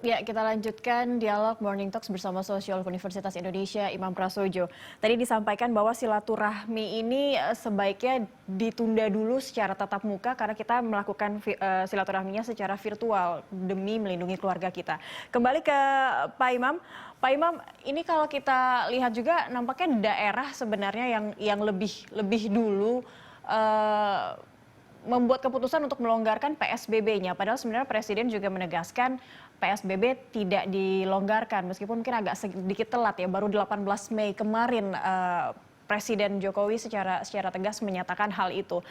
Ya, kita lanjutkan dialog Morning Talks bersama Sosiolog Universitas Indonesia, Imam Prasojo. Tadi disampaikan bahwa silaturahmi ini sebaiknya ditunda dulu secara tatap muka karena kita melakukan silaturahminya secara virtual demi melindungi keluarga kita. Kembali ke Pak Imam. Pak Imam, ini kalau kita lihat juga nampaknya daerah sebenarnya yang lebih dulu membuat keputusan untuk melonggarkan PSBB-nya. Padahal sebenarnya Presiden juga menegaskan PSBB tidak dilonggarkan, meskipun mungkin agak sedikit telat ya, baru 18 Mei kemarin Presiden Jokowi secara tegas menyatakan hal itu.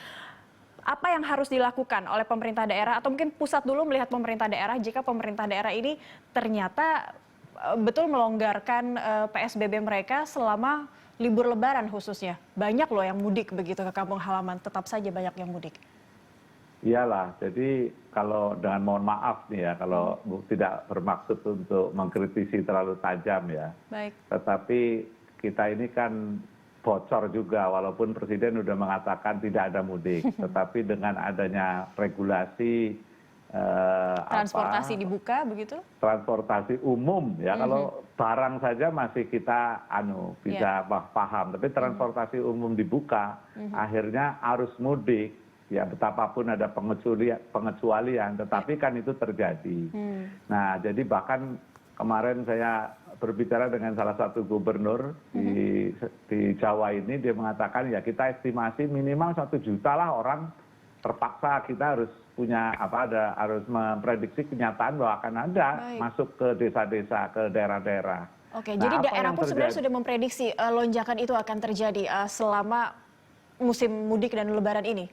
Apa yang harus dilakukan oleh pemerintah daerah, atau mungkin pusat dulu melihat pemerintah daerah jika pemerintah daerah ini ternyata betul melonggarkan PSBB mereka selama libur Lebaran khususnya? Banyak loh yang mudik begitu ke kampung halaman, tetap saja banyak yang mudik. Iyalah, jadi kalau dengan mohon maaf nih ya, kalau tidak bermaksud untuk mengkritisi terlalu tajam ya. Baik. Tetapi kita ini kan bocor juga, walaupun Presiden sudah mengatakan tidak ada mudik. Tetapi dengan adanya regulasi transportasi dibuka begitu? Transportasi umum ya, kalau barang saja masih kita bisa paham. Tapi transportasi umum dibuka, akhirnya arus mudik. Ya betapapun ada pengecualian, tetapi kan itu terjadi. Nah jadi bahkan kemarin saya berbicara dengan salah satu gubernur di Jawa ini, dia mengatakan ya kita estimasi minimal 1 juta lah orang terpaksa kita harus punya harus memprediksi kenyataan bahwa akan ada masuk ke desa-desa, ke daerah-daerah. Oke, jadi daerah pun sebenarnya sudah memprediksi lonjakan itu akan terjadi selama musim mudik dan Lebaran ini?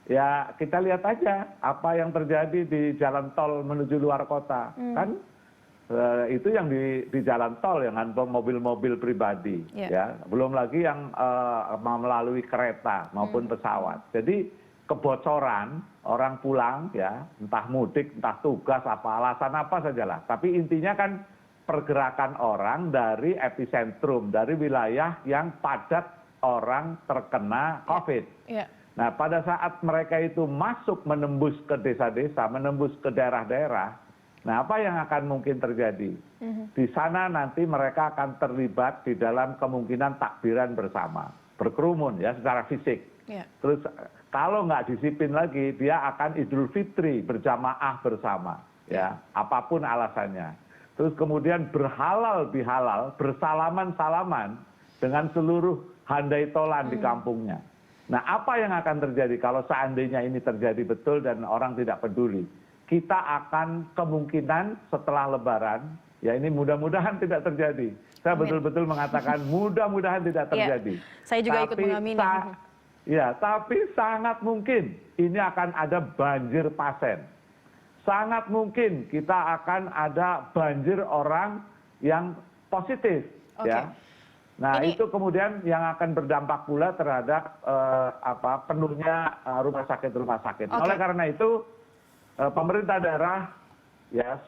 Ya kita lihat aja apa yang terjadi di jalan tol menuju luar kota. Kan itu yang di jalan tol yang mobil-mobil pribadi. Ya. Belum lagi yang melalui kereta maupun pesawat. Jadi kebocoran orang pulang ya, entah mudik, entah tugas, apa alasan apa sajalah. Tapi intinya kan pergerakan orang dari epicentrum, dari wilayah yang padat orang terkena COVID. Nah pada saat mereka itu masuk menembus ke desa-desa, menembus ke daerah-daerah, nah apa yang akan mungkin terjadi? Di sana nanti mereka akan terlibat di dalam kemungkinan takbiran bersama, berkerumun ya secara fisik. Terus kalau nggak disiplin lagi, dia akan Idul Fitri berjamaah bersama, ya apapun alasannya. Terus kemudian berhalal bihalal, bersalaman-salaman dengan seluruh handai tolan di kampungnya. Nah apa yang akan terjadi kalau seandainya ini terjadi betul dan orang tidak peduli? Kita akan kemungkinan setelah Lebaran, ya ini mudah-mudahan tidak terjadi. Saya betul-betul mengatakan mudah-mudahan tidak terjadi. Saya juga ikut mengamini. Ya, tapi sangat mungkin ini akan ada banjir pasien. Sangat mungkin kita akan ada banjir orang yang positif, ya. Nah itu kemudian yang akan berdampak pula terhadap penuhnya rumah sakit. Oleh karena itu pemerintah daerah ya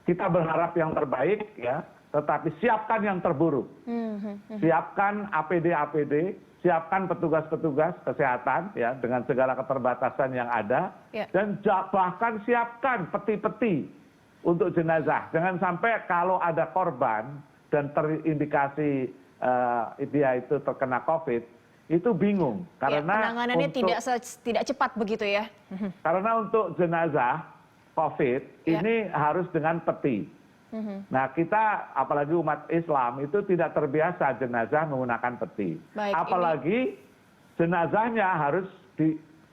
kita berharap yang terbaik ya, tetapi siapkan yang terburuk. Siapkan APD, siapkan petugas-petugas kesehatan ya dengan segala keterbatasan yang ada, dan bahkan siapkan peti-peti untuk jenazah. Jangan sampai kalau ada korban dan terindikasi dia itu terkena COVID, itu bingung karena penanganannya tidak cepat begitu ya. Karena untuk jenazah COVID ini harus dengan peti. Nah kita apalagi umat Islam itu tidak terbiasa jenazah menggunakan peti. Apalagi jenazahnya harus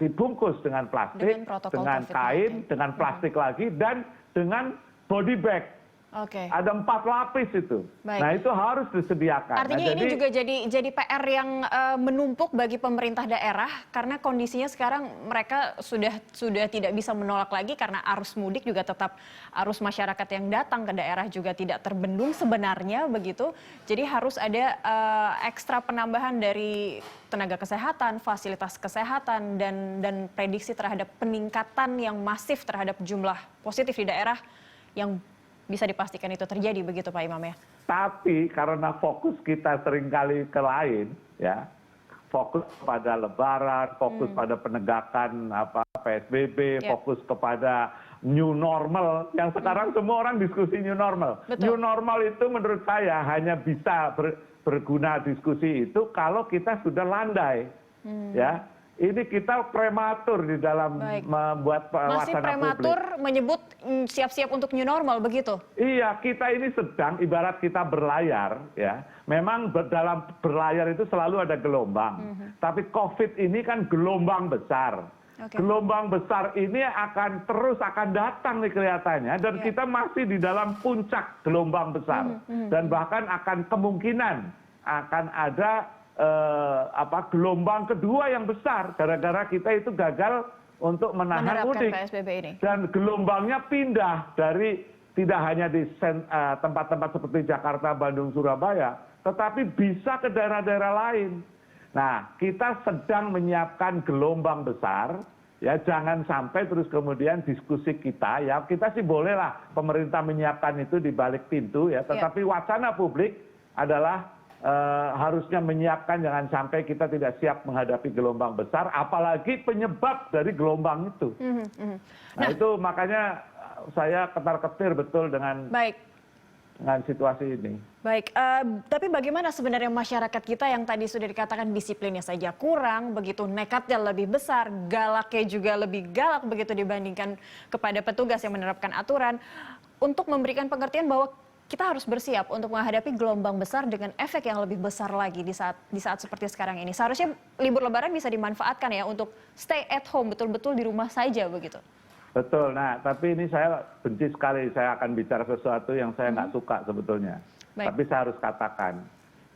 dibungkus dengan plastik, dengan kain, dengan plastik lagi, dan dengan body bag. Ada 4 lapis itu. Nah itu harus disediakan. Artinya ini juga jadi PR yang menumpuk bagi pemerintah daerah karena kondisinya sekarang mereka sudah tidak bisa menolak lagi karena arus mudik juga tetap arus masyarakat yang datang ke daerah juga tidak terbendung sebenarnya begitu. Jadi harus ada ekstra penambahan dari tenaga kesehatan, fasilitas kesehatan dan prediksi terhadap peningkatan yang masif terhadap jumlah positif di daerah yang bisa dipastikan itu terjadi begitu Pak Imam ya. Tapi karena fokus kita seringkali ke lain ya, fokus pada Lebaran, fokus pada penegakan PSBB, fokus kepada new normal, yang sekarang semua orang diskusi new normal. Betul. New normal itu menurut saya hanya bisa berguna diskusi itu kalau kita sudah landai, ya. Ini kita prematur di dalam membuat wacana Masih prematur publik. menyebut siap-siap untuk new normal begitu? Iya, kita ini sedang ibarat kita berlayar, ya. Memang dalam berlayar itu selalu ada gelombang. Tapi COVID ini kan gelombang besar. Gelombang besar ini akan datang nih kelihatannya, dan kita masih di dalam puncak gelombang besar. Dan bahkan akan kemungkinan akan ada gelombang kedua yang besar gara-gara kita itu gagal untuk menahan mudik. PSBB ini. Dan gelombangnya pindah dari tidak hanya di tempat-tempat seperti Jakarta, Bandung, Surabaya, tetapi bisa ke daerah-daerah lain. Nah, kita sedang menyiapkan gelombang besar, ya, jangan sampai terus kemudian diskusi kita, ya, kita sih bolehlah pemerintah menyiapkan itu di balik pintu, ya, tetapi wacana publik adalah harusnya menyiapkan jangan sampai kita tidak siap menghadapi gelombang besar, apalagi penyebab dari gelombang itu. Nah, itu makanya saya ketar-ketir betul dengan situasi ini. Baik, tapi bagaimana sebenarnya masyarakat kita yang tadi sudah dikatakan disiplinnya saja kurang, begitu nekatnya lebih besar, galaknya juga lebih galak begitu dibandingkan kepada petugas yang menerapkan aturan, untuk memberikan pengertian bahwa kita harus bersiap untuk menghadapi gelombang besar dengan efek yang lebih besar lagi di saat seperti sekarang ini. Seharusnya libur Lebaran bisa dimanfaatkan ya untuk stay at home, betul-betul di rumah saja begitu. Betul. Nah, tapi ini saya benci sekali saya akan bicara sesuatu yang saya nggak suka sebetulnya. Tapi saya harus katakan.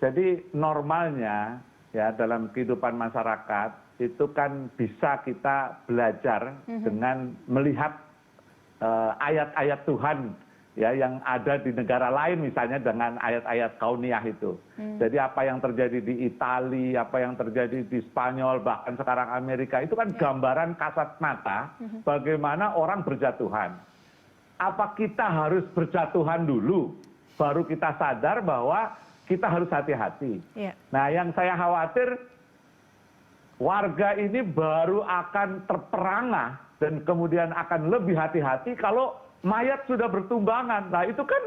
Jadi normalnya ya dalam kehidupan masyarakat itu kan bisa kita belajar dengan melihat ayat-ayat Tuhan, ya, yang ada di negara lain, misalnya dengan ayat-ayat kauniyah itu. Jadi apa yang terjadi di Italia, apa yang terjadi di Spanyol, bahkan sekarang Amerika, itu kan gambaran kasat mata bagaimana orang berjatuhan. Apa kita harus berjatuhan dulu, baru kita sadar bahwa kita harus hati-hati. Nah, yang saya khawatir, warga ini baru akan terperangah dan kemudian akan lebih hati-hati kalau mayat sudah bertumbangan. Nah, itu kan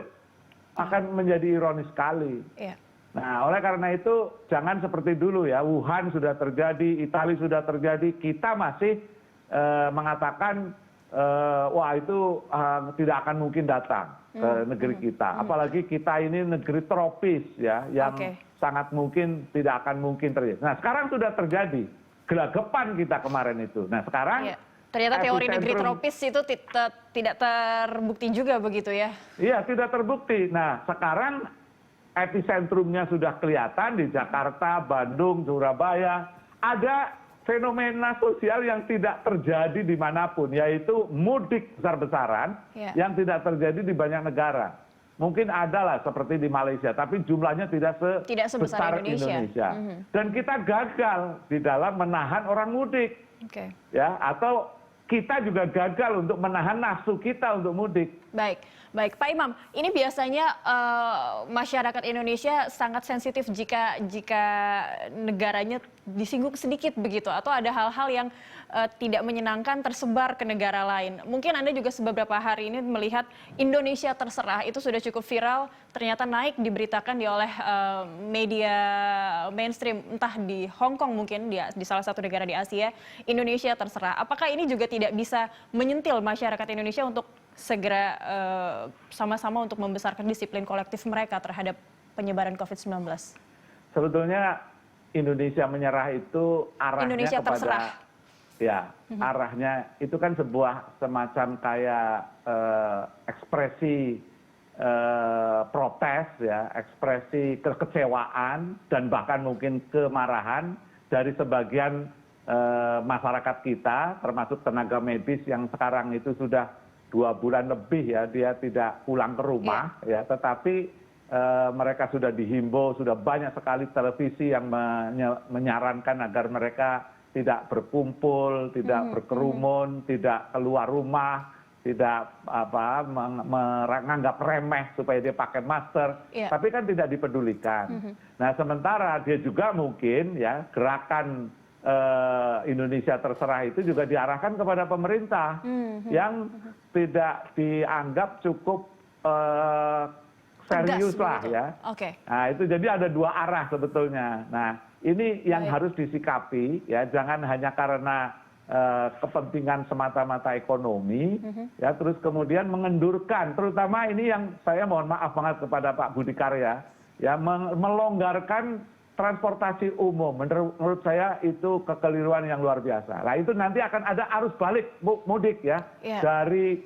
akan menjadi ironis sekali. Nah, oleh karena itu jangan seperti dulu ya, Wuhan sudah terjadi, Italia sudah terjadi, kita masih mengatakan wah itu tidak akan mungkin datang ke negeri kita. Apalagi kita ini negeri tropis ya, yang sangat mungkin tidak akan mungkin terjadi. Nah, sekarang sudah terjadi, gelagapan kita kemarin itu. Nah, sekarang ternyata teori negeri tropis itu tidak terbukti juga begitu ya? Iya, tidak terbukti. Nah, sekarang epicentrumnya sudah kelihatan di Jakarta, Bandung, Surabaya. Ada fenomena sosial yang tidak terjadi dimanapun, yaitu mudik besar-besaran yang tidak terjadi di banyak negara. Mungkin adalah seperti di Malaysia, tapi jumlahnya tidak sebesar Indonesia. Dan kita gagal di dalam menahan orang mudik. Ya, atau kita juga gagal untuk menahan nafsu kita untuk mudik. Baik, Pak Imam. Ini biasanya masyarakat Indonesia sangat sensitif jika negaranya disinggung sedikit begitu, atau ada hal-hal yang tidak menyenangkan tersebar ke negara lain. Mungkin Anda juga beberapa hari ini melihat Indonesia terserah itu sudah cukup viral, ternyata naik diberitakan oleh media mainstream, entah di Hong Kong mungkin di salah satu negara di Asia. Indonesia terserah. Apakah ini juga tidak bisa menyentil masyarakat Indonesia untuk segera sama-sama untuk membesarkan disiplin kolektif mereka terhadap penyebaran COVID-19? Sebetulnya Indonesia menyerah itu arahnya Indonesia kepada terserah. Arahnya itu kan sebuah semacam kayak ekspresi protes ya, ekspresi kekecewaan dan bahkan mungkin kemarahan dari sebagian masyarakat kita, termasuk tenaga medis yang sekarang itu sudah 2 bulan lebih ya, dia tidak pulang ke rumah ya, tetapi mereka sudah dihimbau, sudah banyak sekali televisi yang menyarankan agar mereka tidak berkumpul, tidak berkerumun, tidak keluar rumah, tidak menganggap remeh supaya dia pakai masker, tapi kan tidak dipedulikan. Nah, sementara dia juga mungkin ya gerakan Indonesia terserah itu juga diarahkan kepada pemerintah yang tidak dianggap cukup serius lah ya. Oke. Nah itu jadi ada dua arah sebetulnya. Nah ini yang harus disikapi ya, jangan hanya karena kepentingan semata-mata ekonomi ya, terus kemudian mengendurkan, terutama ini yang saya mohon maaf banget kepada Pak Budi Karya ya, melonggarkan transportasi umum. Menurut saya itu kekeliruan yang luar biasa. Nah itu nanti akan ada arus balik mudik ya, dari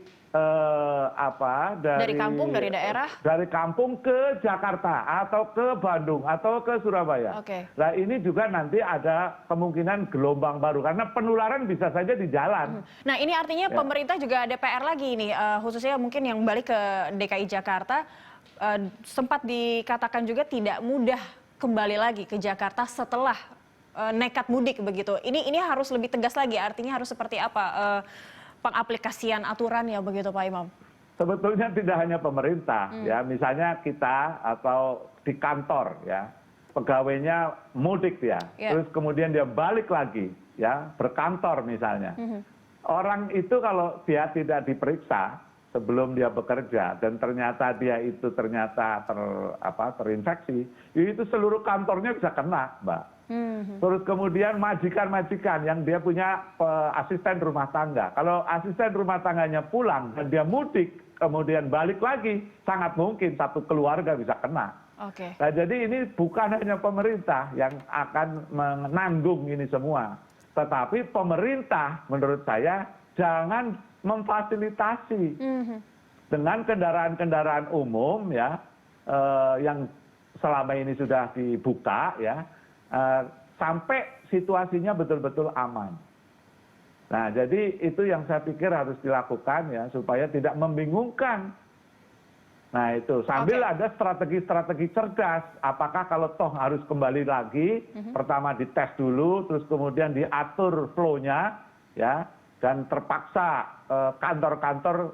dari kampung, dari daerah, dari kampung ke Jakarta atau ke Bandung atau ke Surabaya. Nah ini juga nanti ada kemungkinan gelombang baru karena penularan bisa saja di jalan. Nah ini artinya pemerintah juga ada PR lagi ini, khususnya mungkin yang balik ke DKI Jakarta, sempat dikatakan juga tidak mudah kembali lagi ke Jakarta setelah nekat mudik begitu. Ini harus lebih tegas lagi, artinya harus seperti apa pengaplikasian aturannya begitu Pak Imam? Sebetulnya tidak hanya pemerintah ya, misalnya kita atau di kantor ya, pegawainya mudik ya, terus kemudian dia balik lagi ya, berkantor misalnya. Orang itu kalau dia tidak diperiksa sebelum dia bekerja dan ternyata dia itu terinfeksi, itu seluruh kantornya bisa kena, Mbak. Terus kemudian majikan-majikan yang dia punya asisten rumah tangga. Kalau asisten rumah tangganya pulang dan dia mudik, kemudian balik lagi, sangat mungkin satu keluarga bisa kena. Nah jadi ini bukan hanya pemerintah yang akan menanggung ini semua. Tetapi pemerintah menurut saya jangan memfasilitasi dengan kendaraan-kendaraan umum ya, yang selama ini sudah dibuka ya, sampai situasinya betul-betul aman. Nah, jadi itu yang saya pikir harus dilakukan ya, supaya tidak membingungkan. Nah, itu sambil ada strategi-strategi cerdas. Apakah kalau toh harus kembali lagi, pertama dites dulu, terus kemudian diatur flow-nya, ya, dan terpaksa kantor-kantor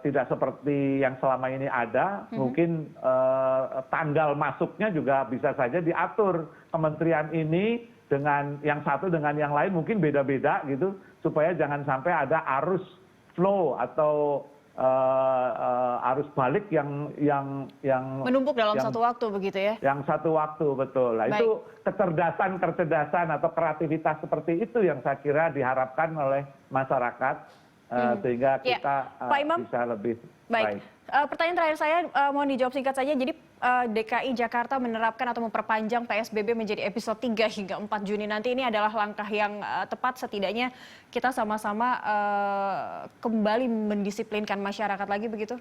tidak seperti yang selama ini ada, mungkin tanggal masuknya juga bisa saja diatur kementerian ini dengan yang satu dengan yang lain mungkin beda-beda gitu, supaya jangan sampai ada arus flow atau arus balik yang menumpuk dalam satu waktu begitu ya? Yang satu waktu, betul. Nah, itu kecerdasan atau kreativitas seperti itu yang saya kira diharapkan oleh masyarakat, sehingga kita bisa lebih baik. Pertanyaan terakhir saya mohon dijawab singkat saja. Jadi DKI Jakarta menerapkan atau memperpanjang PSBB menjadi episode 3 hingga 4 Juni nanti, ini adalah langkah yang tepat, setidaknya kita sama-sama kembali mendisiplinkan masyarakat lagi begitu?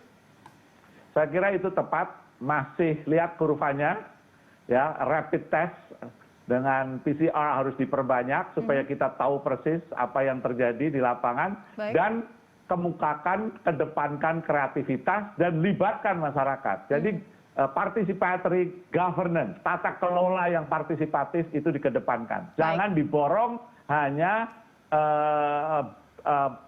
Saya kira itu tepat, masih lihat kurvanya ya, rapid test dengan PCR harus diperbanyak supaya kita tahu persis apa yang terjadi di lapangan. Dan kemukakan, kedepankan kreativitas dan libatkan masyarakat. Jadi participatory governance, tata kelola yang partisipatif itu dikedepankan. Jangan diborong hanya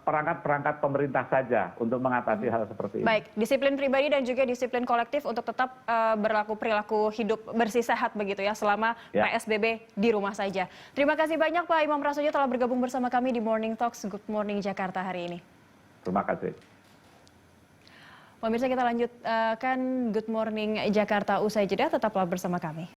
perangkat-perangkat pemerintah saja untuk mengatasi hal seperti ini. Baik, disiplin pribadi dan juga disiplin kolektif untuk tetap berlaku perilaku hidup bersih sehat begitu ya, selama PSBB di rumah saja. Terima kasih banyak Pak Imam Prasojo telah bergabung bersama kami di Morning Talks Good Morning Jakarta hari ini. Terima kasih. Pemirsa, kita lanjutkan Good Morning Jakarta usai jeda, tetaplah bersama kami.